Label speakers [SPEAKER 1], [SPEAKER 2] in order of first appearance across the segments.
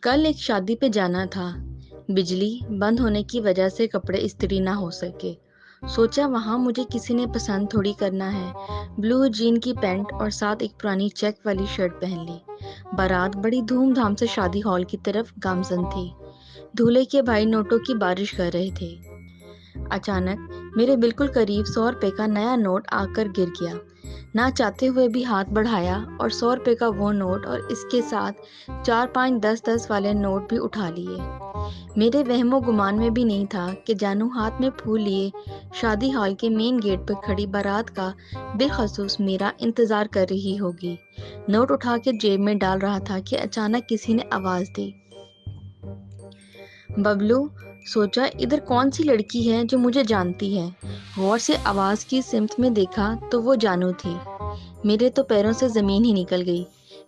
[SPEAKER 1] कल एक शादी पे जाना था। बिजली बंद होने की वजह से कपड़े इस्त्री ना हो सके। सोचा वहां मुझे किसी ने पसंद थोड़ी करना है। ब्लू जीन की पैंट और साथ एक पुरानी चेक वाली शर्ट पहन ली। बारात बड़ी धूमधाम से शादी हॉल की तरफ गामजन थी। दूल्हे के भाई नोटों की बारिश कर रहे थे। अचानक मेरे बिल्कुल करीब 100 रुपए का नया नोट आकर गिर गया। ना चाहते हुए भी हाथ बढ़ाया और 100 रुपए का वो नोट और इसके साथ 4 5 10 10 वाले नोट भी उठा लिए। मेरे वहमो गुमान में भी नहीं था कि जानू हाथ में फूल लिए शादी हॉल के मेन गेट पर खड़ी बारात का बेखसूस मेरा इंतजार कर रही होगी। नोट उठा के जेब में डाल रहा था कि अचानक किसी ने आवाज दी, बबलू। सोचा इधर कौन सी लड़की है जो मुझे जानती है। गौर से आवाज की सिमत में देखा तो वो जानू थी। मेरे तो पैरों से जमीन ही निकल गई।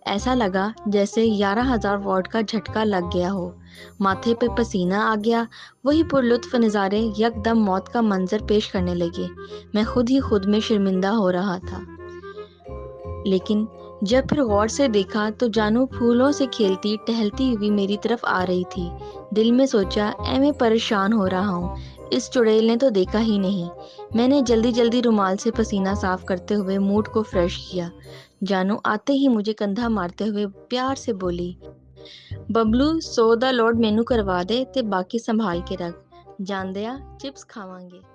[SPEAKER 1] ऐसा लगा जैसे 11,000 वॉट का झटका लग गया हो। माथे पे पसीना आ गया। वही पुरलुत्फ नज़ारे यकदम मौत का मंजर पेश करने लगे। मैं खुद ही खुद में शर्मिंदा हो रहा था। लेकिन जब फिर गौर से देखा तो जानू फूलों से खेलती टहलती हुई मेरी तरफ आ रही थी। दिल में सोचा, मैं परेशान हो रहा हूँ, इस चुड़ैल ने तो देखा ही नहीं। मैंने जल्दी जल्दी रुमाल से पसीना साफ करते हुए मूड को फ्रेश किया। जानू आते ही मुझे कंधा मारते हुए प्यार से बोली, बबलू 100 ਦਾ ਲੋਡ ਮੈਨੂੰ करवा दे ते बाकी संभाल के रख। जान दिया चिप्स खावांगे।